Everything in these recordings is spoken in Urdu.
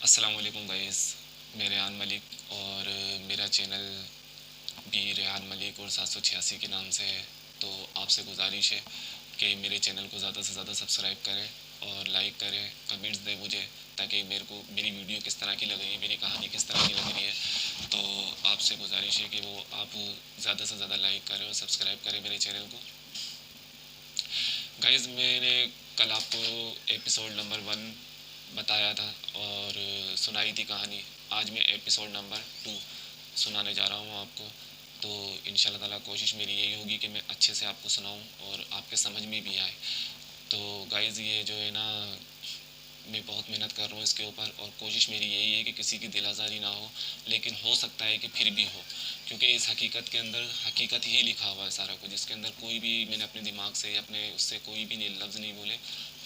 السلام علیکم گائز، میں ریحان ملک اور میرا چینل بھی ریحان ملک اور 786 کے نام سے ہے۔ تو آپ سے گزارش ہے کہ میرے چینل کو زیادہ سے زیادہ سبسکرائب کریں اور لائک کریں، کمنٹس دیں مجھے، تاکہ میرے کو میری ویڈیو کس طرح کی لگ رہی ہے، میری کہانی کس طرح کی لگ رہی ہے۔ تو آپ سے گزارش ہے کہ وہ آپ زیادہ سے زیادہ لائک کریں اور سبسکرائب کریں میرے چینل کو۔ گائز، میں نے کل آپ کو ایپیسوڈ نمبر 1 بتایا تھا اور سنائی تھی کہانی۔ آج میں ایپیسوڈ نمبر 2 سنانے جا رہا ہوں آپ کو۔ تو انشاءاللہ تعالیٰ کوشش میری یہی ہوگی کہ میں اچھے سے آپ کو سناؤں اور آپ کے سمجھ میں بھی آئے۔ تو گائز، یہ جو ہے نا، میں بہت محنت کر رہا ہوں اس کے اوپر، اور کوشش میری یہی ہے کہ کسی کی دل آزاری نہ ہو، لیکن ہو سکتا ہے کہ پھر بھی ہو، کیونکہ اس حقیقت کے اندر حقیقت ہی لکھا ہوا ہے سارا کچھ، جس کے اندر کوئی بھی میں نے اپنے دماغ سے اپنے اس سے کوئی بھی لفظ نہیں بولے،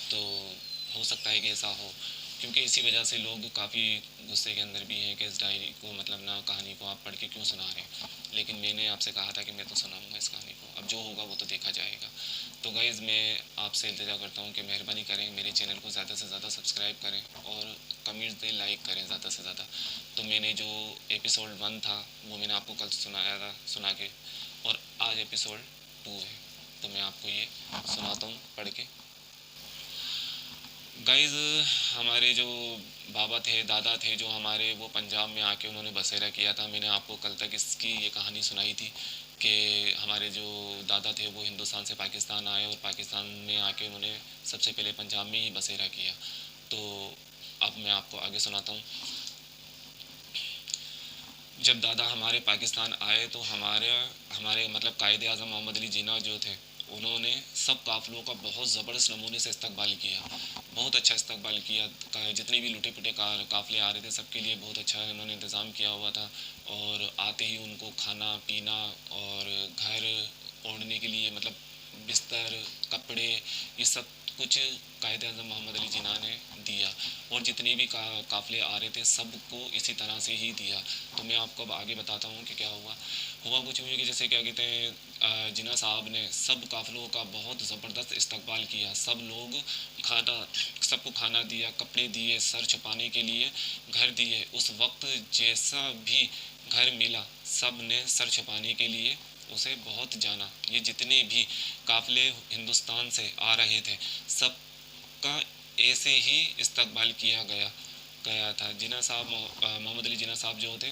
تو ہو سکتا ہے کہ ایسا ہو، کیونکہ اسی وجہ سے لوگ کافی غصے کے اندر بھی ہیں کہ اس ڈائری کو، مطلب نا، کہانی کو آپ پڑھ کے کیوں سنا رہے ہیں۔ لیکن میں نے آپ سے کہا تھا کہ میں تو سناؤں گا اس کہانی کو، اب جو ہوگا وہ تو دیکھا جائے گا۔ تو گائز، میں آپ سے التجا کرتا ہوں کہ مہربانی کریں، میرے چینل کو زیادہ سے زیادہ سبسکرائب کریں اور کمنٹس دیں، لائک کریں زیادہ سے زیادہ۔ تو میں نے جو ایپیسوڈ 1 تھا وہ میں نے آپ کو کل سنایا تھا سنا کے، اور آج ایپیسوڈ 2 ہے، تو میں آپ کو یہ سناتا ہوں پڑھ کے۔ گائز، ہمارے جو بابا تھے، دادا تھے جو ہمارے، وہ پنجاب میں آ کے انہوں نے بسیرا کیا تھا۔ میں نے آپ کو کل تک اس کی یہ کہانی سنائی تھی کہ ہمارے جو دادا تھے وہ ہندوستان سے پاکستان آئے، اور پاکستان میں آ کے انہوں نے سب سے پہلے پنجاب میں ہی بسیرا کیا۔ تو اب میں آپ کو آگے سناتا ہوں۔ جب دادا ہمارے پاکستان آئے تو ہمارے مطلب قائد اعظم محمد علی جناح جو تھے، انہوں نے سب قافلوں کا بہت زبردست نمونے سے استقبال کیا، بہت اچھا استقبال کیا۔ جتنے بھی لٹے پٹے قافلے آ رہے تھے، سب کے لیے بہت اچھا انہوں نے انتظام کیا ہوا تھا، اور آتے ہی ان کو کھانا پینا اور گھر اوڑھنے کے لیے، مطلب بستر، کپڑے، یہ سب کچھ قائد اعظم محمد علی جناح نے دیا، اور جتنے بھی قافلے آ رہے تھے سب کو اسی طرح سے ہی دیا۔ تو میں آپ کو اب آگے بتاتا ہوں کہ کیا ہوا کچھ ہوئی کہ جیسے کیا کہتے ہیں، جناح صاحب نے سب قافلوں کا بہت زبردست استقبال کیا، سب کو کھانا دیا، کپڑے دیے، سر چھپانے کے لیے گھر دیے۔ اس وقت جیسا بھی گھر ملا سب نے سر چھپانے کے لیے اسے بہت جانا۔ یہ جتنے بھی قافلے ہندوستان سے آ رہے تھے سب کا ایسے ہی استقبال کیا گیا تھا۔ جناح صاحب، محمد علی جناح صاحب جو تھے،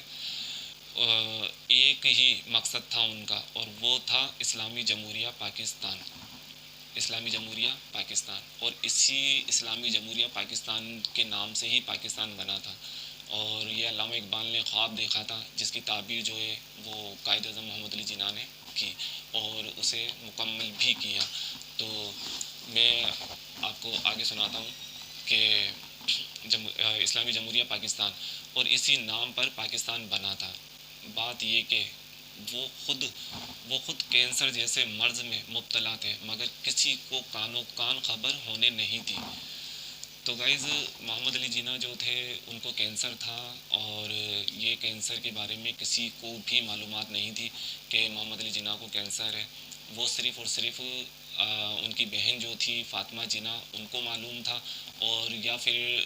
ایک ہی مقصد تھا ان کا، اور وہ تھا اسلامی جمہوریہ پاکستان، اسلامی جمہوریہ پاکستان، اور اسی اسلامی جمہوریہ پاکستان کے نام سے ہی پاکستان بنا تھا۔ اور یہ علامہ اقبال نے خواب دیکھا تھا، جس کی تعبیر جو ہے وہ قائد اعظم محمد علی جناح نے کی، اور اسے مکمل بھی کیا۔ تو میں آپ کو آگے سناتا ہوں کہ اسلامی جمہوریہ پاکستان، اور اسی نام پر پاکستان بنا تھا۔ بات یہ کہ وہ خود کینسر جیسے مرض میں مبتلا تھے، مگر کسی کو کان و کان خبر ہونے نہیں دی۔ تو گائز، محمد علی جناح جو تھے ان کو کینسر تھا، اور یہ کینسر کے بارے میں کسی کو بھی معلومات نہیں تھی کہ محمد علی جناح کو کینسر ہے۔ وہ صرف اور صرف ان کی بہن جو تھی فاطمہ جناح، ان کو معلوم تھا، اور یا پھر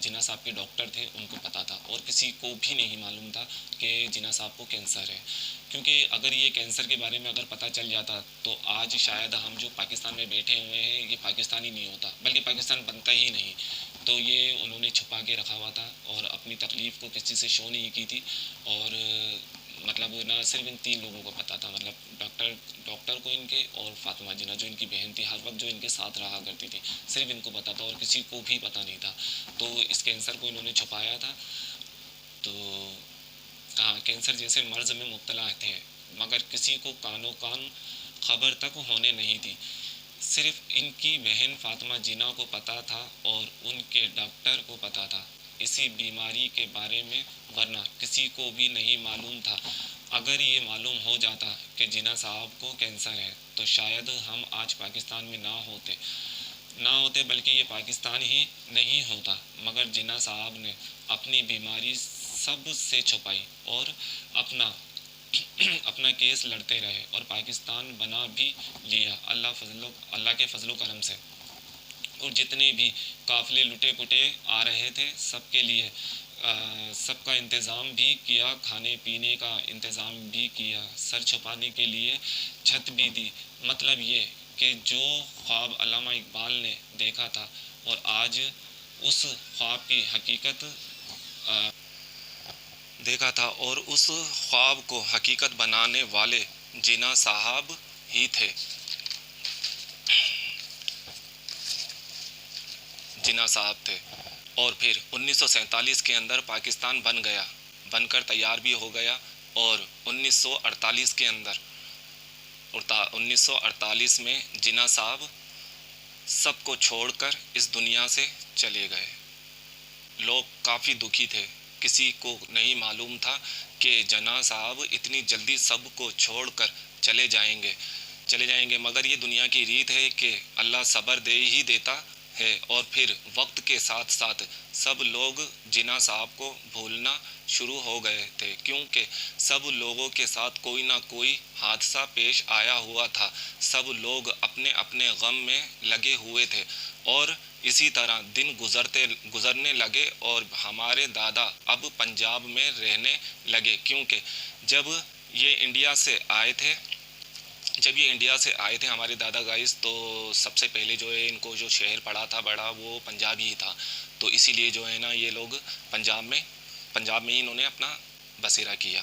جناح صاحب کے ڈاکٹر تھے ان کو پتہ تھا، اور کسی کو بھی نہیں معلوم تھا کہ جناح صاحب کو کینسر ہے۔ کیونکہ اگر یہ کینسر کے بارے میں اگر پتہ چل جاتا تو آج شاید ہم جو پاکستان میں بیٹھے ہوئے ہیں یہ پاکستان ہی نہیں ہوتا، بلکہ پاکستان بنتا ہی نہیں۔ تو یہ انہوں نے چھپا کے رکھا ہوا تھا، اور اپنی تکلیف کو کسی سے شو نہیں کی تھی، اور مطلب نہ صرف ان 3 لوگوں کو پتہ تھا، مطلب ڈاکٹر کو ان کے، اور فاطمہ جناح جو ان کی بہن تھی، ہر وقت جو ان کے ساتھ رہا کرتی تھی، صرف ان کو پتہ تھا، اور کسی کو بھی پتہ نہیں تھا۔ تو اس کینسر کو انہوں نے چھپایا تھا۔ تو کینسر جیسے مرض میں مبتلا تھے، مگر کسی کو کان و کان خبر تک ہونے نہیں دی۔ صرف ان کی بہن فاطمہ جناح کو پتہ تھا، اور ان کے ڈاکٹر کو پتہ تھا اسی بیماری کے بارے میں، ورنہ کسی کو بھی نہیں معلوم تھا۔ اگر یہ معلوم ہو جاتا کہ جناح صاحب کو کینسر ہے تو شاید ہم آج پاکستان میں نہ ہوتے، بلکہ یہ پاکستان ہی نہیں ہوتا۔ مگر جناح صاحب نے اپنی بیماری سب سے چھپائی، اور اپنا کیس لڑتے رہے، اور پاکستان بنا بھی لیا اللہ کے فضل و کرم سے۔ اور جتنے بھی قافلے لٹے پٹے آ رہے تھے سب کے لیے سب کا انتظام بھی کیا، کھانے پینے کا انتظام بھی کیا، سر چھپانے کے لیے چھت بھی دی۔ مطلب یہ کہ جو خواب علامہ اقبال نے دیکھا تھا اور آج اس خواب کی حقیقت دیکھا تھا، اور اس خواب کو حقیقت بنانے والے جناح صاحب ہی تھے، جناح صاحب تھے۔ اور پھر 1947 کے اندر پاکستان بن کر تیار بھی ہو گیا، اور 1948 کے اندر 1948 میں جناح صاحب سب کو چھوڑ کر اس دنیا سے چلے گئے۔ لوگ کافی دکھی تھے، کسی کو نہیں معلوم تھا کہ جناح صاحب اتنی جلدی سب کو چھوڑ کر چلے جائیں گے، مگر یہ دنیا کی ریت ہے کہ اللہ صبر دے ہی دیتا ہے۔ اور پھر وقت کے ساتھ ساتھ سب لوگ جناح صاحب کو بھولنا شروع ہو گئے تھے، کیونکہ سب لوگوں کے ساتھ کوئی نہ کوئی حادثہ پیش آیا ہوا تھا، سب لوگ اپنے اپنے غم میں لگے ہوئے تھے، اور اسی طرح دن گزرنے لگے، اور ہمارے دادا اب پنجاب میں رہنے لگے، کیونکہ جب یہ انڈیا سے آئے تھے ہمارے دادا گائز، تو سب سے پہلے جو ہے ان کو جو شہر پڑا تھا بڑا، وہ پنجاب ہی تھا، تو اسی لیے جو ہے نا یہ لوگ پنجاب میں ہی انہوں نے اپنا بسیرا کیا۔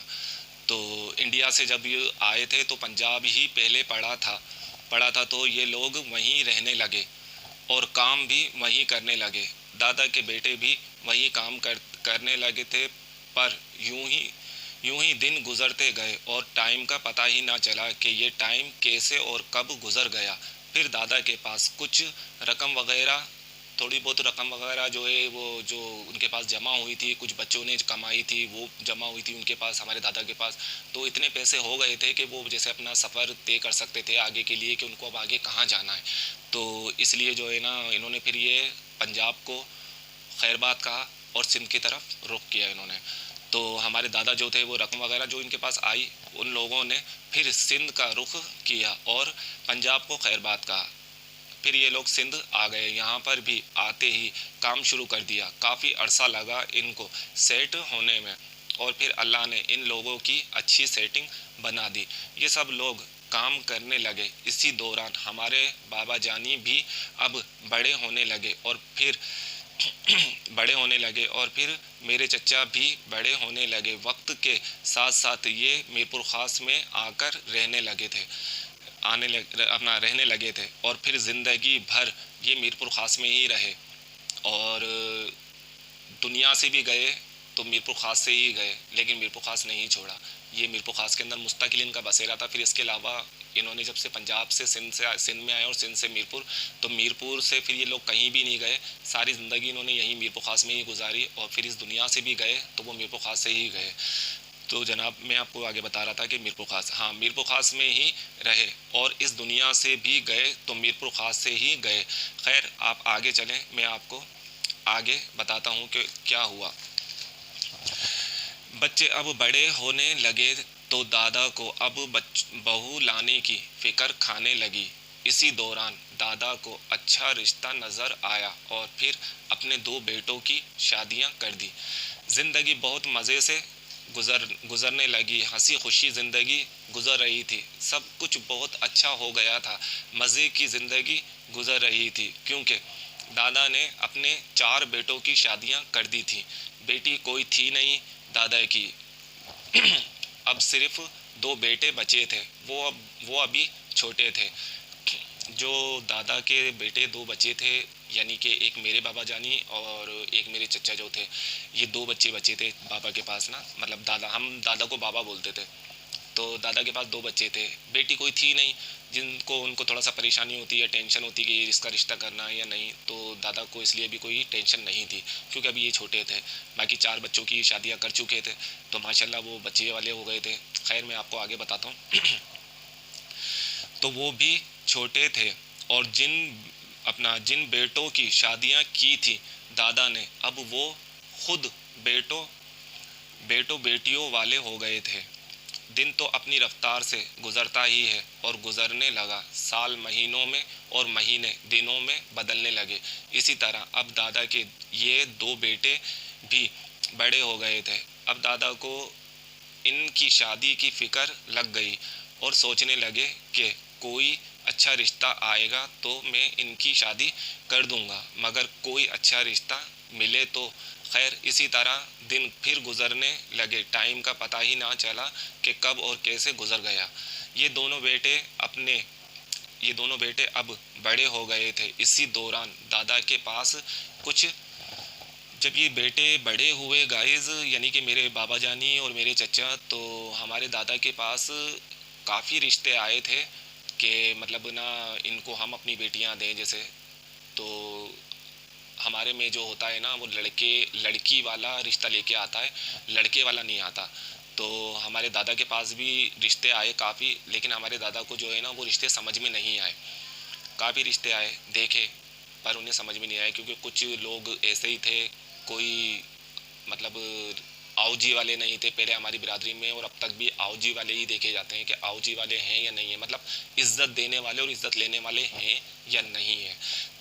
تو انڈیا سے جب یہ آئے تھے تو پنجاب ہی پہلے پڑا تھا، تو یہ لوگ وہیں رہنے لگے اور کام بھی وہیں کرنے لگے، دادا کے بیٹے بھی وہیں کام کرنے لگے تھے، پر یوں ہی دن گزرتے گئے اور ٹائم کا پتہ ہی نہ چلا کہ یہ ٹائم کیسے اور کب گزر گیا۔ پھر دادا کے پاس کچھ تھوڑی بہت رقم وغیرہ جو ہے وہ جو ان کے پاس جمع ہوئی تھی، کچھ بچوں نے کمائی تھی وہ جمع ہوئی تھی ان کے پاس، ہمارے دادا کے پاس، تو اتنے پیسے ہو گئے تھے کہ وہ جیسے اپنا سفر طے کر سکتے تھے آگے کے لیے کہ ان کو اب آگے کہاں جانا ہے، تو اس لیے جو ہے نا انہوں نے پھر یہ پنجاب کو خیر بات کہا اور سندھ کی طرف رخ کیا انہوں نے۔ تو ہمارے دادا جو تھے وہ رقم وغیرہ جو ان کے پاس آئی، ان لوگوں نے پھر سندھ کا رخ کیا اور پنجاب کو خیر بات کہا۔ پھر یہ لوگ سندھ آ گئے، یہاں پر بھی آتے ہی کام شروع کر دیا، کافی عرصہ لگا ان کو سیٹ ہونے میں، اور پھر اللہ نے ان لوگوں کی اچھی سیٹنگ بنا دی، یہ سب لوگ کام کرنے لگے۔ اسی دوران ہمارے بابا جانی بھی اب بڑے ہونے لگے اور پھر میرے چچا بھی بڑے ہونے لگے، وقت کے ساتھ ساتھ یہ میر پور خاص میں آ کر رہنے لگے تھے اور پھر زندگی بھر یہ میر پور خاص میں ہی رہے، اور دنیا سے بھی گئے تو میر پور خاص سے ہی گئے، لیکن میر پور خاص نہیں چھوڑا، یہ میر پور خاص کے اندر مستقل ان کا بسیرا تھا۔ پھر اس کے علاوہ انہوں نے جب سے پنجاب سے سندھ میں آئے اور سندھ سے میر پور، تو میر پور سے پھر یہ لوگ کہیں بھی نہیں گئے، ساری زندگی انہوں نے یہیں میر پور خاص میں ہی گزاری، اور پھر اس دنیا سے بھی گئے تو وہ میر پور خاص سے ہی گئے۔ تو جناب میں آپ کو آگے بتا رہا تھا کہ میر پور خاص میں ہی رہے اور اس دنیا سے بھی گئے تو میر پور خاص سے ہی گئے۔ خیر آپ آگے چلیں، میں آپ کو آگے بتاتا ہوں کہ کیا ہوا۔ بچے اب بڑے ہونے لگے تو دادا کو اب بہو لانے کی فکر کھانے لگی، اسی دوران دادا کو اچھا رشتہ نظر آیا اور پھر اپنے 2 بیٹوں کی شادیاں کر دی۔ زندگی بہت مزے سے گزرنے لگی، ہنسی خوشی زندگی گزر رہی تھی، سب کچھ بہت اچھا ہو گیا تھا، مزے کی زندگی گزر رہی تھی، کیونکہ دادا نے اپنے 4 بیٹوں کی شادیاں کر دی تھیں، بیٹی کوئی تھی نہیں دادا کی، اب صرف 2 بیٹے بچے تھے، وہ ابھی چھوٹے تھے۔ جو دادا کے بیٹے 2 بچے تھے، یعنی کہ ایک میرے بابا جانی اور ایک میرے چچا جو تھے، یہ 2 بچے بچے تھے بابا کے پاس نا، مطلب ہم دادا کو بابا بولتے تھے، تو دادا کے پاس 2 بچے تھے، بیٹی کوئی تھی نہیں، ان کو تھوڑا سا پریشانی ہوتی ہے، ٹینشن ہوتی کہ اس کا رشتہ کرنا ہے یا نہیں، تو دادا کو اس لیے بھی کوئی ٹینشن نہیں تھی کیونکہ ابھی یہ چھوٹے تھے، باقی 4 بچوں کی شادیاں کر چکے تھے، تو ماشاءاللہ وہ بچے والے ہو گئے تھے۔ خیر میں آپ کو آگے بتاتا ہوں۔ تو وہ بھی چھوٹے تھے اور جن بیٹوں کی شادیاں کی تھی دادا نے، اب وہ خود بیٹوں بیٹیوں والے ہو گئے تھے، دن تو اپنی رفتار سے گزرتا ہی ہے اور گزرنے لگا، سال مہینوں میں اور مہینے دنوں میں بدلنے لگے۔ اسی طرح اب دادا کے یہ دو بیٹے بھی بڑے ہو گئے تھے۔ اب دادا کو ان کی شادی کی فکر لگ گئی اور سوچنے لگے کہ کوئی اچھا رشتہ آئے گا تو میں ان کی شادی کر دوں گا، مگر کوئی اچھا رشتہ ملے تو۔ خیر اسی طرح دن پھر گزرنے لگے، ٹائم کا پتہ ہی نہ چلا کہ کب اور کیسے گزر گیا۔ یہ دونوں بیٹے اب بڑے ہو گئے تھے۔ اسی دوران دادا کے پاس کچھ جب یہ بیٹے بڑے ہوئے گائز، یعنی کہ میرے بابا جانی اور میرے چچا، تو ہمارے دادا کے پاس کافی رشتے آئے تھے کہ مطلب نا ان کو ہم اپنی بیٹیاں دیں جیسے۔ تو ہمارے میں جو ہوتا ہے نا وہ لڑکی والا رشتہ لے کے آتا ہے، لڑکے والا نہیں آتا۔ تو ہمارے دادا کے پاس بھی رشتے آئے کافی، لیکن ہمارے دادا کو جو ہے نا وہ رشتے سمجھ میں نہیں آئے۔ کافی رشتے آئے دیکھے پر انہیں سمجھ میں نہیں آئے، کیونکہ کچھ لوگ ایسے ہی تھے، کوئی مطلب آؤ جی والے نہیں تھے پہلے ہماری برادری میں، اور اب تک بھی آؤ جی والے ہی دیکھے جاتے ہیں کہ آؤ جی والے ہیں یا نہیں ہیں، مطلب عزت دینے والے اور عزت لینے والے ہیں یا نہیں ہیں۔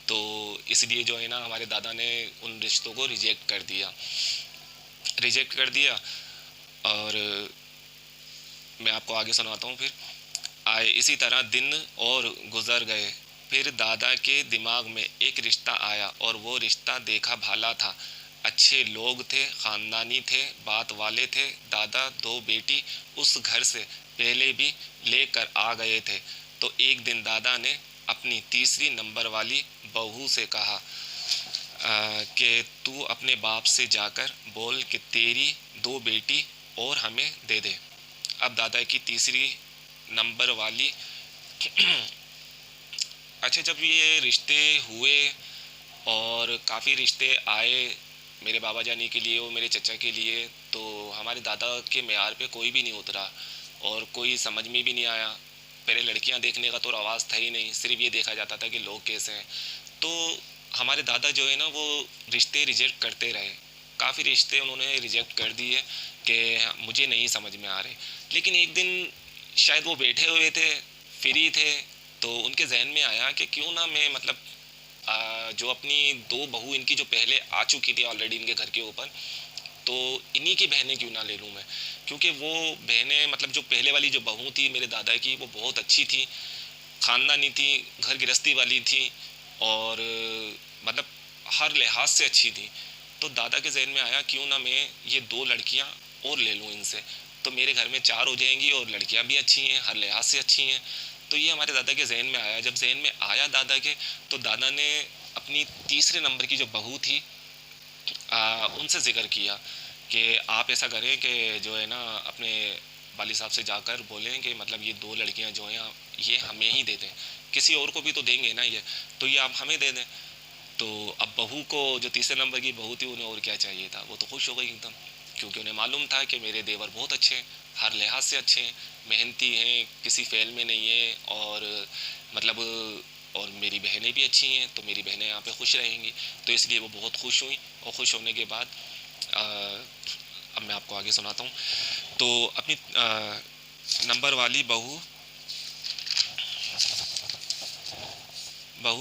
تو اس لیے جو ہے نا ہمارے دادا نے ان رشتوں کو ریجیکٹ کر دیا۔ اور میں آپ کو آگے سناتا ہوں۔ پھر اسی طرح دن اور گزر گئے، پھر دادا کے دماغ میں ایک رشتہ آیا اور وہ رشتہ دیکھا بھالا تھا، اچھے لوگ تھے، خاندانی تھے، بات والے تھے۔ دادا دو بیٹی اس گھر سے پہلے بھی لے کر آ گئے تھے، تو ایک دن دادا نے اپنی تیسری نمبر والی بہو سے کہا کہ تو اپنے باپ سے جا کر بول کہ تیری دو بیٹی اور ہمیں دے دے۔ اب دادا کی تیسری نمبر والی اچھا جب یہ رشتے ہوئے اور کافی رشتے آئے میرے بابا جانی کے لیے اور میرے چچا کے لیے، تو ہمارے دادا کے معیار پہ کوئی بھی نہیں اترا اور کوئی سمجھ میں بھی نہیں آیا۔ پہلے لڑکیاں دیکھنے کا تو رواج تھا ہی نہیں، صرف یہ دیکھا جاتا تھا کہ لوگ کیسے ہیں۔ تو ہمارے دادا جو ہے نا وہ رشتے ریجیکٹ کرتے رہے، کافی رشتے انہوں نے ریجیکٹ کر دیے کہ مجھے نہیں سمجھ میں آ رہے۔ لیکن ایک دن شاید وہ بیٹھے ہوئے تھے، فری تھے، تو ان کے ذہن میں آیا کہ کیوں نہ میں مطلب جو اپنی دو بہو ان کی جو پہلے آ چکی تھی آلریڈی ان کے گھر کے اوپر، تو انہی کی بہنیں کیوں نہ لے لوں میں، کیونکہ وہ بہنیں مطلب جو پہلے والی جو بہو تھی میرے دادا کی وہ بہت اچھی تھی، خاندانی تھی، گھر گرہستی والی تھی، اور مطلب ہر لحاظ سے اچھی تھی۔ تو دادا کے ذہن میں آیا کیوں نہ میں یہ دو لڑکیاں اور لے لوں ان سے، تو میرے گھر میں چار ہو جائیں گی اور لڑکیاں بھی اچھی ہیں، ہر لحاظ سے اچھی ہیں۔ تو یہ ہمارے دادا کے ذہن میں آیا۔ جب ذہن میں آیا دادا کے، تو دادا نے اپنی تیسرے نمبر کی جو بہو تھی ان سے ذکر کیا کہ آپ ایسا کریں کہ جو ہے نا اپنے والد صاحب سے جا کر بولیں کہ مطلب یہ دو لڑکیاں جو ہیں یہ ہمیں ہی دے دیں، کسی اور کو بھی تو دیں گے نا یہ، تو یہ آپ ہمیں دے دیں۔ تو اب بہو کو جو تیسرے نمبر کی بہو تھی انہیں اور کیا چاہیے تھا، وہ تو خوش ہو گئی ایک دم، کیونکہ انہیں معلوم تھا کہ میرے دیور بہت اچھے ہیں، ہر لحاظ سے اچھے ہیں، محنتی ہیں، کسی فیل میں نہیں ہیں، اور مطلب اور میری بہنیں بھی اچھی ہیں، تو میری بہنیں یہاں پہ خوش رہیں گی۔ تو اس لیے وہ بہت خوش ہوئیں، اور خوش ہونے کے بعد اب میں آپ کو آگے سناتا ہوں۔ تو اپنی نمبر والی بہو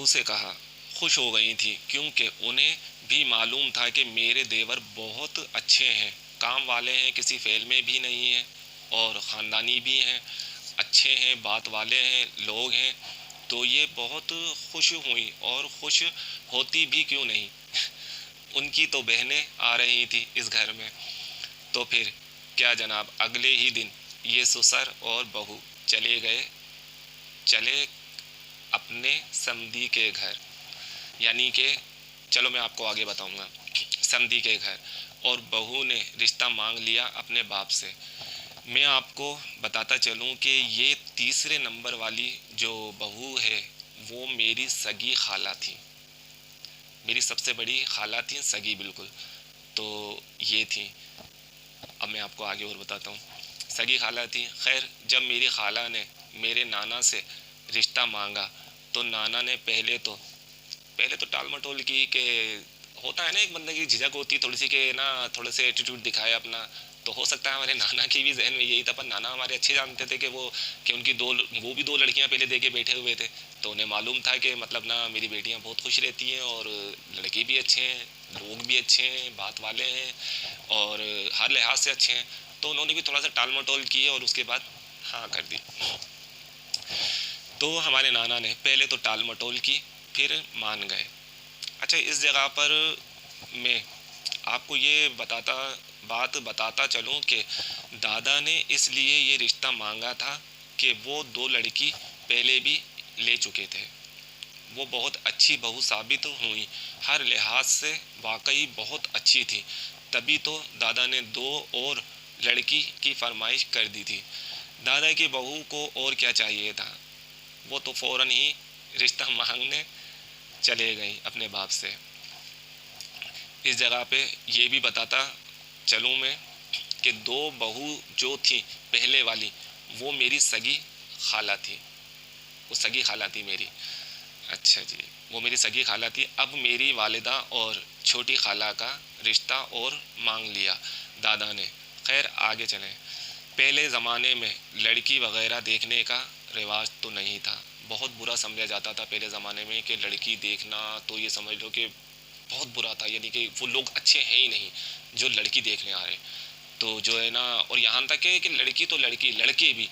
سے کہا، خوش ہو گئی تھی، کیونکہ انہیں بھی معلوم تھا کہ میرے دیور بہت اچھے ہیں، کام والے ہیں، کسی فیل میں بھی نہیں ہیں، اور خاندانی بھی ہیں، اچھے ہیں، بات والے ہیں، لوگ ہیں۔ تو یہ بہت خوش ہوئیں، اور خوش ہوتی بھی کیوں نہیں، ان کی تو بہنیں آ رہی تھیں اس گھر میں۔ تو پھر کیا جناب، اگلے ہی دن یہ سسر اور بہو چلے اپنے سمدھی کے گھر، یعنی کہ چلو میں آپ کو آگے بتاؤں گا، سمدھی کے گھر، اور بہو نے رشتہ مانگ لیا اپنے باپ سے۔ میں آپ کو بتاتا چلوں کہ یہ تیسرے نمبر والی جو بہو ہے وہ میری سگی خالہ تھی، میری سب سے بڑی خالہ تھیں، سگی بالکل، تو یہ تھیں۔ اب میں آپ کو آگے اور بتاتا ہوں، سگی خالہ تھیں۔ خیر جب میری خالہ نے میرے نانا سے رشتہ مانگا تو نانا نے پہلے تو ٹال مٹول کی، کہ ہوتا ہے نا ایک بندے کی جھجک ہوتی ہے تھوڑی سی کہ نا تھوڑے سے ایٹیٹیوڈ دکھائے اپنا، تو ہو سکتا ہے ہمارے نانا کے بھی ذہن میں یہی تھا، پر نانا ہمارے اچھے جانتے تھے کہ ان کی وہ بھی 2 لڑکیاں پہلے دے کے بیٹھے ہوئے تھے، تو انہیں معلوم تھا کہ مطلب نا میری بیٹیاں بہت خوش رہتی ہیں اور لڑکے بھی اچھے ہیں، لوگ بھی اچھے ہیں، بات والے ہیں اور ہر لحاظ سے اچھے ہیں، تو انہوں نے بھی تھوڑا سا ٹال مٹول کیے اور اس کے بعد ہاں کر دی۔ تو ہمارے نانا نے پہلے تو ٹال مٹول کی، پھر مان گئے۔ اچھا، اس جگہ پر میں آپ کو یہ بات بتاتا چلوں کہ دادا نے اس لیے یہ رشتہ مانگا تھا کہ وہ 2 لڑکی پہلے بھی لے چکے تھے، وہ بہت اچھی بہو ثابت ہوئی، ہر لحاظ سے واقعی بہت اچھی تھی، تبھی تو دادا نے 2 اور لڑکی کی فرمائش کر دی تھی۔ دادا کی بہو کو اور کیا چاہیے تھا، وہ تو فوراً ہی رشتہ مانگنے چلے گئی اپنے باپ سے۔ اس جگہ پہ یہ بھی بتاتا چلوں میں کہ 2 بہو جو تھی پہلے والی وہ میری سگی خالہ تھی، وہ سگی خالہ تھی میری۔ اچھا جی، وہ میری سگی خالہ تھی۔ اب میری والدہ اور چھوٹی خالہ کا رشتہ اور مانگ لیا دادا نے۔ خیر آگے چلیں۔ پہلے زمانے میں لڑکی وغیرہ دیکھنے کا رواج تو نہیں تھا، بہت برا سمجھا جاتا تھا پہلے زمانے میں کہ لڑکی دیکھنا تو یہ سمجھ لو کہ بہت برا تھا، یعنی کہ وہ لوگ اچھے ہیں ہی نہیں جو لڑکی دیکھنے آ رہے، تو جو ہے نا، اور یہاں تک ہے کہ لڑکی تو لڑکی، لڑکے بھی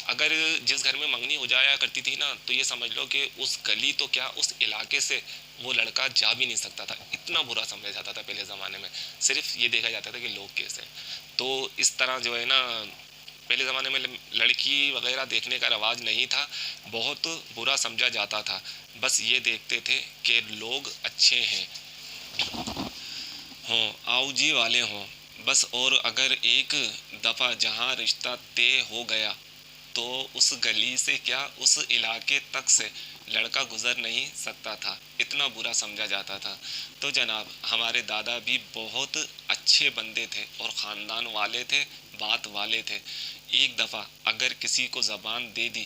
اگر جس گھر میں منگنی ہو جایا کرتی تھی نا تو یہ سمجھ لو کہ اس گلی تو کیا اس علاقے سے وہ لڑکا جا بھی نہیں سکتا تھا، اتنا برا سمجھا جاتا تھا پہلے زمانے میں، صرف یہ دیکھا جاتا تھا کہ لوگ کیسے، تو اس طرح جو ہے نا پہلے زمانے میں لڑکی وغیرہ دیکھنے کا رواج نہیں تھا، بہت برا سمجھا جاتا تھا، بس یہ دیکھتے تھے کہ لوگ اچھے ہیں ہوں، آؤ جی والے ہوں بس، اور اگر ایک دفعہ جہاں رشتہ طے ہو گیا تو اس گلی سے کیا اس علاقے تک سے لڑکا گزر نہیں سکتا تھا، اتنا برا سمجھا جاتا تھا۔ تو جناب ہمارے دادا بھی بہت اچھے بندے تھے اور خاندان والے تھے، بات والے تھے، ایک دفعہ اگر کسی کو زبان دے دی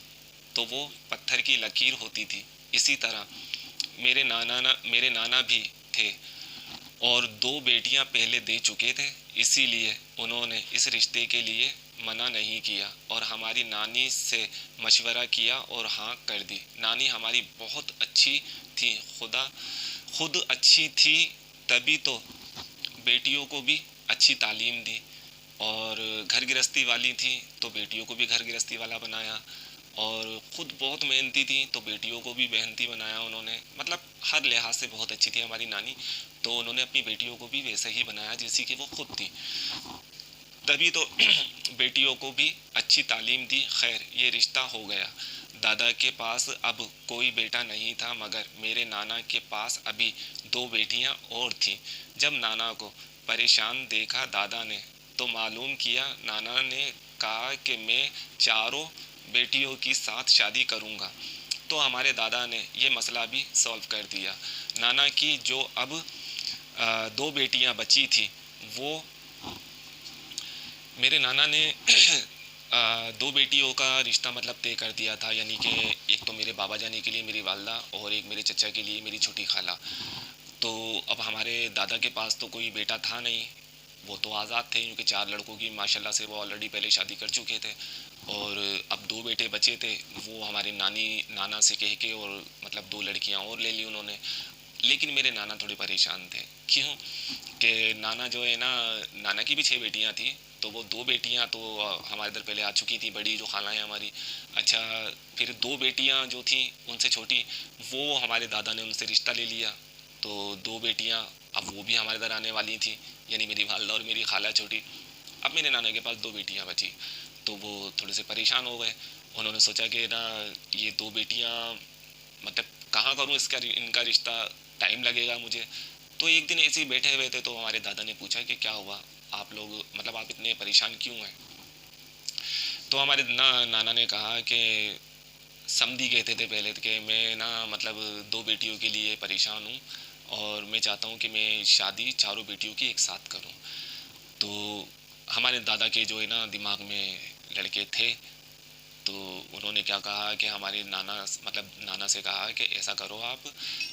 تو وہ پتھر کی لکیر ہوتی تھی، اسی طرح میرے نانا بھی تھے اور 2 بیٹیاں پہلے دے چکے تھے، اسی لیے انہوں نے اس رشتے کے لیے منع نہیں کیا اور ہماری نانی سے مشورہ کیا اور ہاں کر دی۔ نانی ہماری بہت اچھی تھی، خود اچھی تھی، تبھی تو بیٹیوں کو بھی اچھی تعلیم دی، اور گھر گرہستی والی تھی تو بیٹیوں کو بھی گھر گرہستی والا بنایا، اور خود بہت محنتی تھی تو بیٹیوں کو بھی محنتی بنایا انہوں نے، مطلب ہر لحاظ سے بہت اچھی تھی ہماری نانی، تو انہوں نے اپنی بیٹیوں کو بھی ویسے ہی بنایا جیسی کہ وہ خود تھی، تبھی تو بیٹیوں کو بھی اچھی تعلیم دی۔ خیر یہ رشتہ ہو گیا، دادا کے پاس اب کوئی بیٹا نہیں تھا، مگر میرے نانا کے پاس ابھی 2 بیٹیاں اور تھیں۔ جب نانا کو پریشان دیکھا دادا نے تو معلوم کیا، نانا نے کہا کہ میں 4 بیٹیوں کی ساتھ شادی کروں گا، تو ہمارے دادا نے یہ مسئلہ بھی سولو کر دیا۔ نانا کی جو اب 2 بیٹیاں بچی تھیں وہ میرے نانا نے 2 بیٹیوں کا رشتہ مطلب طے کر دیا تھا، یعنی کہ ایک تو میرے بابا جانی کے لیے میری والدہ اور ایک میرے چچا کے لیے میری چھوٹی خالہ، تو اب ہمارے دادا کے پاس تو کوئی بیٹا تھا نہیں، وہ تو آزاد تھے کیونکہ 4 لڑکوں کی ماشاءاللہ سے وہ آلریڈی پہلے شادی کر چکے تھے، اور اب 2 بیٹے بچے تھے، وہ ہمارے نانا سے کہہ کے اور مطلب 2 لڑکیاں اور لے لی انہوں نے، لیکن میرے نانا تھوڑے پریشان تھے، کیوں کہ نانا جو ہے نا، نانا کی بھی 6 بیٹیاں تھیں، تو وہ 2 بیٹیاں تو ہمارے ادھر پہلے آ چکی تھیں، بڑی جو خالہ ہیں ہماری، اچھا پھر 2 بیٹیاں جو تھیں ان سے چھوٹی، وہ ہمارے دادا نے ان سے رشتہ لے لیا، تو 2 بیٹیاں اب وہ بھی ہمارے ادھر آنے والی تھیں، یعنی میری والدہ اور میری خالہ چھوٹی، اب میرے نانا کے پاس 2 بیٹیاں بچی، تو وہ تھوڑے سے پریشان ہو گئے، انہوں نے سوچا کہ نا یہ 2 بیٹیاں مطلب کہاں کروں ان کا رشتہ، ٹائم لگے گا مجھے، تو ایک دن ایسے ہی بیٹھے ہوئے تھے تو ہمارے دادا نے پوچھا کہ کیا ہوا آپ لوگ، مطلب آپ اتنے پریشان کیوں ہیں، تو ہمارے نانا نے کہا کہ سمدھی کہتے تھے پہلے کہ میں نا مطلب 2 بیٹیوں کے لیے پریشان ہوں اور میں چاہتا ہوں کہ میں شادی 4 بیٹیوں کی ایک ساتھ کروں، تو ہمارے دادا کے جو ہے نا دماغ میں لڑکے تھے، تو انہوں نے کیا کہا کہ ہمارے نانا سے کہا کہ ایسا کرو آپ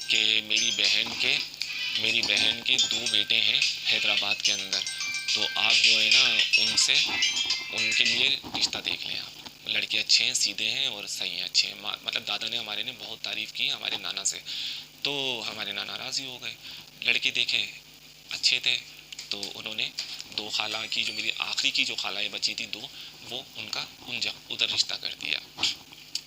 کہ میری بہن کے 2 بیٹے ہیں حیدرآباد کے اندر، تو آپ جو ہے نا ان کے لیے رشتہ دیکھ لیں آپ. لڑکے اچھے ہیں, سیدھے ہیں اور صحیح ہیں, اچھے ہیں. مطلب دادا نے ہمارے نے بہت تعریف کی ہمارے نانا سے, تو ہمارے نانا راضی ہو گئے. لڑکے دیکھے اچھے تھے, تو انہوں نے دو خالہ کی, جو میری آخری کی جو خالائیں بچی تھی دو, وہ ان کا ادھر رشتہ کر دیا.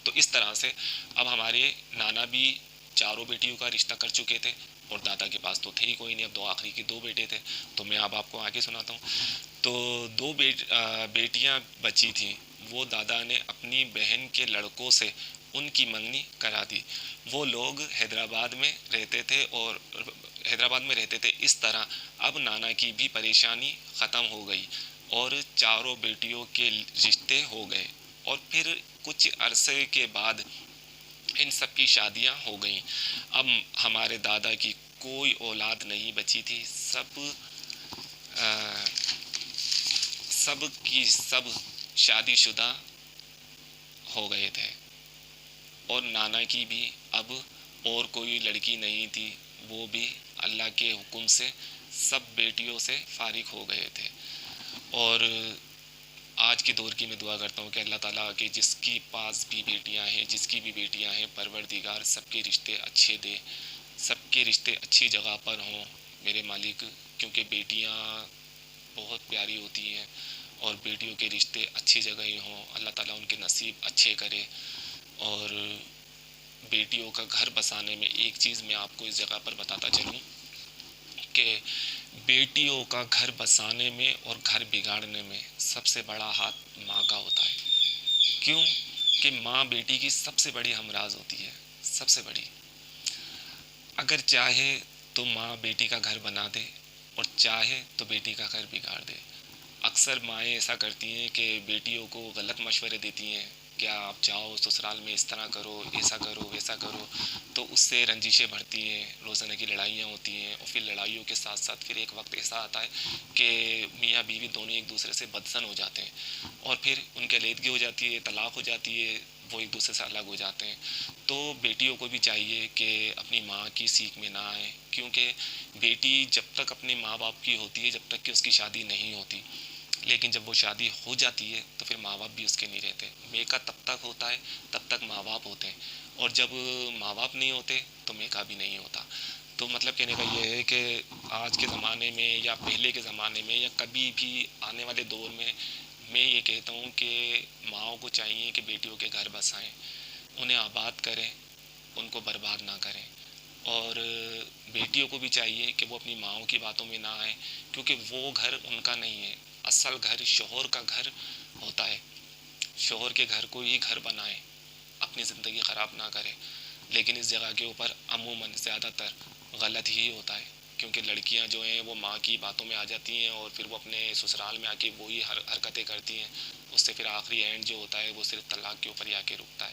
تو اس طرح سے اب ہمارے نانا بھی چاروں بیٹیوں کا رشتہ کر چکے تھے, اور دادا کے پاس تو تھے ہی کوئی نہیں, اب آخری کے دو بیٹے تھے. تو میں اب آپ کو آگے سناتا ہوں. تو دو بیٹیاں بچی تھیں, وہ دادا نے اپنی بہن کے لڑکوں سے ان کی منگنی کرا دی. وہ لوگ حیدرآباد میں رہتے تھے. اس طرح اب نانا کی بھی پریشانی ختم ہو گئی اور چاروں بیٹیوں کے رشتے ہو گئے. اور پھر کچھ عرصے کے بعد ان سب کی شادیاں ہو گئیں. اب ہمارے دادا کی کوئی اولاد نہیں بچی تھی. سب کی سب شادی شدہ ہو گئے تھے, اور نانا کی بھی اب اور کوئی لڑکی نہیں تھی. وہ بھی اللہ کے حکم سے سب بیٹیوں سے فارغ ہو گئے تھے. اور آج کے دور کی میں دعا کرتا ہوں کہ اللہ تعالیٰ کے جس کی پاس بھی بیٹیاں ہیں, جس کی بھی بیٹیاں ہیں, پروردگار سب کے رشتے اچھے دے, سب کے رشتے اچھی جگہ پر ہوں میرے مالک. کیونکہ بیٹیاں بہت پیاری ہوتی ہیں, اور بیٹیوں کے رشتے اچھی جگہ ہی ہوں. اللہ تعالیٰ ان کے نصیب اچھے کرے. اور بیٹیوں کا گھر بسانے میں ایک چیز میں آپ کو اس جگہ پر بتاتا چلوں کہ بیٹیوں کا گھر بسانے میں اور گھر بگاڑنے میں سب سے بڑا ہاتھ ماں کا ہوتا ہے. کیوں کہ ماں بیٹی کی سب سے بڑی ہمراز ہوتی ہے, سب سے بڑی. اگر چاہے تو ماں بیٹی کا گھر بنا دے, اور چاہے تو بیٹی کا گھر بگاڑ دے. اکثر مائیں ایسا کرتی ہیں کہ بیٹیوں کو غلط مشورے دیتی ہیں, کیا آپ جاؤ سسرال میں اس طرح کرو, ایسا کرو, ویسا کرو. تو اس سے رنجشیں بڑھتی ہیں, روزانہ کی لڑائیاں ہوتی ہیں. اور پھر لڑائیوں کے ساتھ ساتھ پھر ایک وقت ایسا آتا ہے کہ میاں بیوی دونوں ایک دوسرے سے بدزن ہو جاتے ہیں, اور پھر ان کی علیحدگی ہو جاتی ہے, طلاق ہو جاتی ہے, وہ ایک دوسرے سے الگ ہو جاتے ہیں. تو بیٹیوں کو بھی چاہیے کہ اپنی ماں کی سیکھ میں نہ آئیں, کیونکہ بیٹی جب تک اپنے ماں باپ کی ہوتی ہے جب تک کہ اس کی شادی نہیں ہوتی, لیکن جب وہ شادی ہو جاتی ہے تو پھر ماں باپ بھی اس کے نہیں رہتے. میکا تب تک ہوتا ہے تب تک ماں باپ ہوتے ہیں, اور جب ماں باپ نہیں ہوتے تو میکا بھی نہیں ہوتا. تو مطلب کہنے کا یہ ہے کہ آج کے زمانے میں یا پہلے کے زمانے میں یا کبھی بھی آنے والے دور میں یہ کہتا ہوں کہ ماؤں کو چاہیے کہ بیٹیوں کے گھر بسائیں, انہیں آباد کریں, ان کو برباد نہ کریں. اور بیٹیوں کو بھی چاہیے کہ وہ اپنی ماؤں کی باتوں میں نہ آئیں, کیونکہ وہ گھر ان کا نہیں ہے. اصل گھر شوہر کا گھر ہوتا ہے. شوہر کے گھر کو ہی گھر بنائیں, اپنی زندگی خراب نہ کریں. لیکن اس جگہ کے اوپر عموماً زیادہ تر غلط ہی ہوتا ہے, کیونکہ لڑکیاں جو ہیں وہ ماں کی باتوں میں آ جاتی ہیں, اور پھر وہ اپنے سسرال میں آ کے وہی حرکتیں کرتی ہیں. اس سے پھر آخری اینڈ جو ہوتا ہے وہ صرف طلاق کے اوپر ہی آ کے رکتا ہے.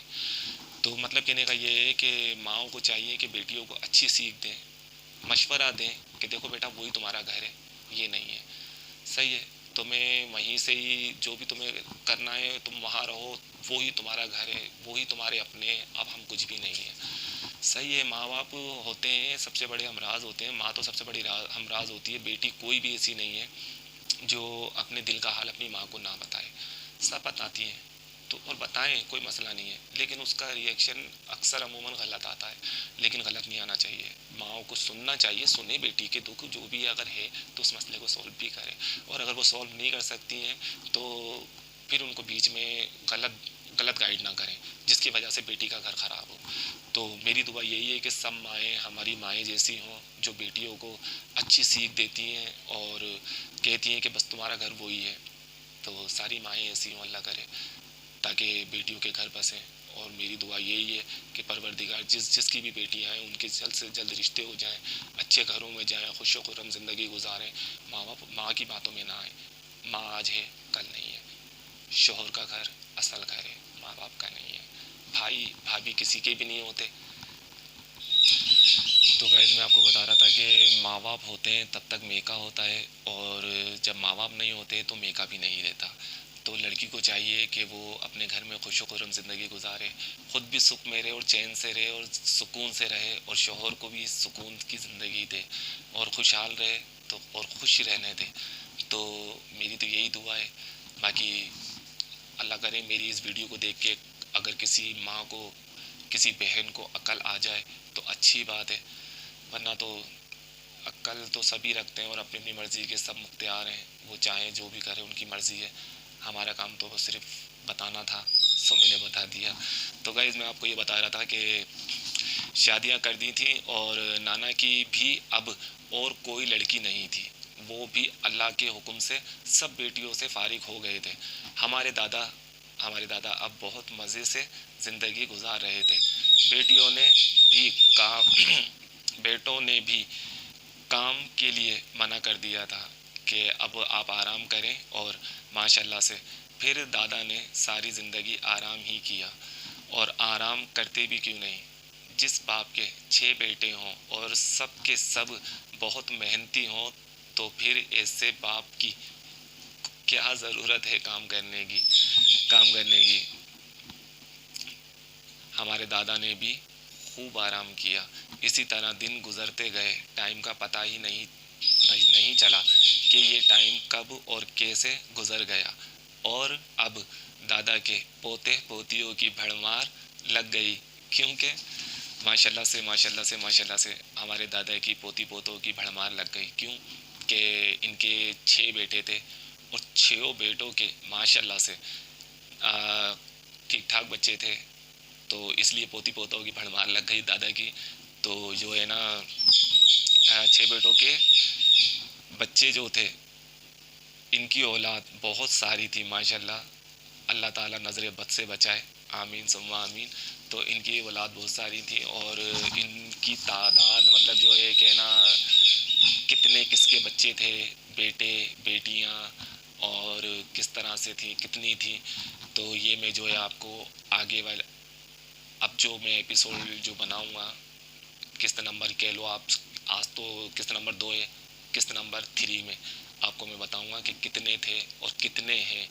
تو مطلب کہنے کا یہ ہے کہ ماؤں کو چاہیے کہ بیٹیوں کو اچھی سیکھ دیں, مشورہ دیں کہ دیکھو بیٹا وہی تمہارا گھر ہے, یہ نہیں ہے. صحیح ہے, تمہیں وہیں سے ہی جو بھی تمہیں کرنا ہے تم وہاں رہو, وہی تمہارا گھر ہے, وہی تمہارے اپنے, اب ہم کچھ بھی نہیں ہیں. صحیح ہے, ماں باپ ہوتے ہیں سب سے بڑے ہمراز ہوتے ہیں, ماں تو سب سے بڑی ہمراز ہوتی ہے. بیٹی کوئی بھی ایسی نہیں ہے جو اپنے دل کا حال اپنی ماں کو نہ بتائے, سب بتاتی ہیں. تو اور بتائیں, کوئی مسئلہ نہیں ہے, لیکن اس کا ریئیکشن اکثر عموماً غلط آتا ہے. لیکن غلط نہیں آنا چاہیے, ماؤں کو سننا چاہیے, سنیں بیٹی کے دکھ جو بھی اگر ہے تو اس مسئلے کو سولو بھی کریں. اور اگر وہ سولو نہیں کر سکتی ہیں تو پھر ان کو بیچ میں غلط گائیڈ نہ کریں جس کی وجہ سے بیٹی کا گھر خراب ہو. تو میری دعا یہی ہے کہ سب مائیں ہماری مائیں جیسی ہوں, جو بیٹیوں کو اچھی سیکھ دیتی ہیں اور کہتی ہیں کہ بس تمہارا گھر وہی ہے. تو ساری مائیں ایسی ہوں, اللہ کرے, تاکہ بیٹیوں کے گھر بسیں. اور میری دعا یہی ہے کہ پروردگار جس کی بھی بیٹیاں ہیں ان کے جلد سے جلد رشتے ہو جائیں, اچھے گھروں میں جائیں, خوش و خرم زندگی گزاریں, ماں کی باتوں میں نہ آئیں. ماں آج ہے کل نہیں ہے, شوہر کا گھر اصل گھر ہے, ماں باپ کا نہیں ہے. بھائی بھابھی کسی کے بھی نہیں ہوتے. تو غیظ میں آپ کو بتا رہا تھا کہ ماں باپ ہوتے ہیں تب تک میکا ہوتا ہے, اور جب ماں باپ نہیں ہوتے تو میکا بھی نہیں رہتا. تو لڑکی کو چاہیے کہ وہ اپنے گھر میں خوش و خرم زندگی گزارے, خود بھی سکھ میں رہے اور چین سے رہے اور سکون سے رہے, اور شوہر کو بھی سکون کی زندگی دے اور خوشحال رہے تو اور خوش رہنے دے. تو دعا ہے. باقی اللہ کرے میری اس ویڈیو کو دیکھ کے اگر کسی ماں کو کسی بہن کو عقل آ جائے تو اچھی بات ہے، ورنہ تو عقل تو سبھی رکھتے ہیں اور اپنی اپنی مرضی کے سب مختار ہیں، وہ چاہیں جو بھی کریں ان کی مرضی ہے. ہمارا کام تو صرف بتانا تھا، سو میں نے بتا دیا. تو گائز میں آپ کو یہ بتا رہا تھا کہ شادیاں کر دی تھیں اور نانا کی بھی اب اور کوئی لڑکی نہیں تھی، وہ بھی اللہ کے حکم سے سب بیٹیوں سے فارغ ہو گئے تھے. ہمارے دادا اب بہت مزے سے زندگی گزار رہے تھے. بیٹوں نے بھی کام کے لیے منع کر دیا تھا کہ اب آپ آرام کریں، اور ماشاء اللہ سے پھر دادا نے ساری زندگی آرام ہی کیا. اور آرام کرتے بھی کیوں نہیں، جس باپ کے 6 بیٹے ہوں اور سب کے سب بہت محنتی ہوں تو پھر ایسے باپ کی کیا ضرورت ہے کام کرنے کی. ہمارے دادا نے بھی خوب آرام کیا. اسی طرح دن گزرتے گئے، ٹائم کا پتہ ہی نہیں چلا کہ یہ ٹائم کب اور کیسے گزر گیا. اور اب دادا کے پوتے پوتیوں کی بھڑمار لگ گئی، کیونکہ ماشاء اللہ سے ہمارے دادا کی پوتی پوتوں کی بھڑمار لگ گئی. کیوں کہ ان کے 6 بیٹے تھے اور 6 بیٹوں کے ماشاء اللہ سے ٹھیک ٹھاک بچے تھے، تو اس لیے پوتی پوتوں کی بھڑمار لگ گئی دادا کی. تو جو ہے نا 6 بیٹوں کے بچے جو تھے ان کی اولاد بہت ساری تھی ماشاءاللہ. اللہ تعالیٰ نظر بد سے بچائے، آمین ثم آمین. تو ان کی اولاد بہت ساری تھی اور ان کی تعداد مطلب جو ہے کہ نا کتنے کس کے بچے تھے، بیٹے بیٹیاں اور کس طرح سے تھیں کتنی تھیں، تو یہ میں جو ہے آپ کو آگے والا اب جو میں ایپیسوڈ جو بناؤں گا قسط نمبر کہہ لو آپ، آج تو قسط نمبر 2 ہے، قسط نمبر 3 میں آپ کو میں بتاؤں گا کہ کتنے تھے اور کتنے ہیں.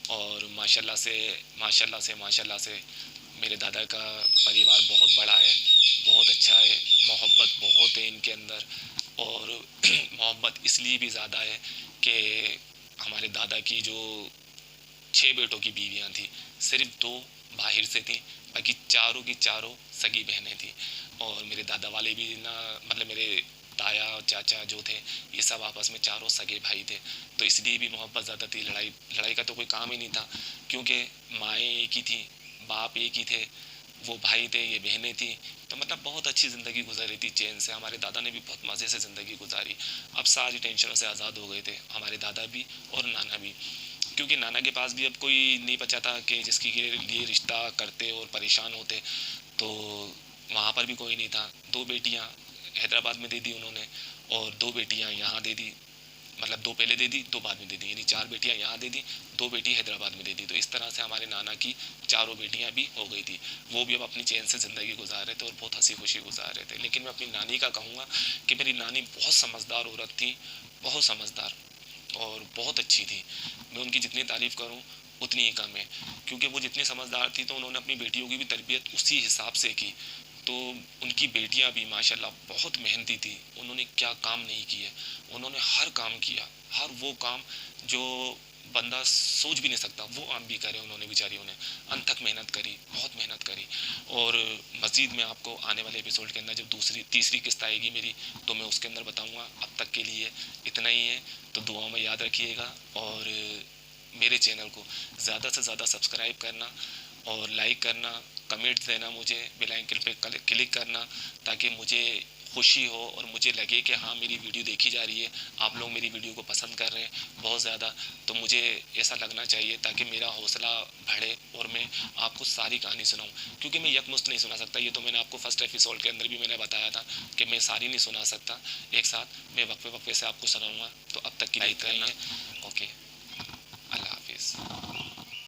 اور ماشاء اللہ سے میرے دادا کا پریوار بہت بڑا ہے، بہت اچھا ہے، محبت بہت ہے ان کے اندر. اور محبت اس لیے بھی زیادہ ہے کہ ہمارے دادا کی جو 6 بیٹوں کی بیویاں تھیں، صرف 2 باہر سے تھیں، باقی چاروں کی چاروں سگی بہنیں تھیں. اور میرے دادا والے بھی نا مطلب میرے تایا اور چاچا جو تھے یہ سب آپس میں چاروں سگے بھائی تھے، تو اس لیے بھی محبت زیادہ تھی. لڑائی کا تو کوئی کام ہی نہیں تھا، کیونکہ مائیں ایک ہی تھیں، باپ ایک ہی تھے، وہ بھائی تھے یہ بہنیں تھیں. تو مطلب بہت اچھی زندگی گزر رہی تھی چین سے. ہمارے دادا نے بھی بہت مزے سے زندگی گزاری، اب ساری ٹینشنوں سے آزاد ہو گئے تھے ہمارے دادا بھی اور نانا بھی. کیونکہ نانا کے پاس بھی اب کوئی نہیں بچا تھا کہ جس کے لیے رشتہ کرتے اور پریشان ہوتے، تو وہاں پر بھی کوئی نہیں تھا. 2 بیٹیاں حیدرآباد میں دے دی انہوں نے اور 2 بیٹیاں یہاں دے دی، مطلب 2 پہلے دے دی 2 بعد میں دے دی، یعنی 4 بیٹیاں یہاں دے دی 2 بیٹی حیدرآباد میں دے دی. تو اس طرح سے ہمارے نانا کی 4 بیٹیاں بھی ہو گئی تھی. وہ بھی اب اپنی چین سے زندگی گزار رہے تھے اور بہت ہنسی خوشی گزار رہے تھے. لیکن میں اپنی نانی کا کہوں گا کہ میری نانی بہت سمجھدار عورت تھی، بہت سمجھدار اور بہت اچھی تھی. میں ان کی جتنی تعریف کروں اتنی ہی کم ہے، کیونکہ وہ جتنی سمجھدار تھی تو انہوں نے اپنی بیٹیوں کی بھی تربیت اسی حساب سے کی. تو ان کی بیٹیاں بھی ماشاءاللہ بہت محنتی تھی. انہوں نے کیا کام نہیں کیے، انہوں نے ہر کام کیا، ہر وہ کام جو بندہ سوچ بھی نہیں سکتا وہ کام بھی کرے انہوں نے. بیچاریوں نے انتھک محنت کری، بہت محنت کری. اور مزید میں آپ کو آنے والے ایپیسوڈ کے اندر جب تیسری قسط آئے گی میری تو میں اس کے اندر بتاؤں گا. اب تک کے لیے اتنا ہی ہے، تو دعاؤں میں یاد رکھیے گا اور میرے چینل کو زیادہ سے زیادہ سبسکرائب کرنا اور لائک کرنا، کمنٹ دینا، مجھے بیل آئکن پہ کلک کرنا تاکہ مجھے خوشی ہو اور مجھے لگے کہ ہاں میری ویڈیو دیکھی جا رہی ہے، آپ لوگ میری ویڈیو کو پسند کر رہے ہیں بہت زیادہ. تو مجھے ایسا لگنا چاہیے تاکہ میرا حوصلہ بڑھے اور میں آپ کو ساری کہانی سناؤں، کیونکہ میں یکمشت نہیں سنا سکتا. یہ تو میں نے آپ کو فرسٹ ایپیسوڈ کے اندر بھی میں نے بتایا تھا کہ میں ساری نہیں سنا سکتا ایک ساتھ، میں وقفے وقفے سے آپ کو سناؤں گا. تو اب تک کی لائک کرنا. اوکے، اللہ حافظ.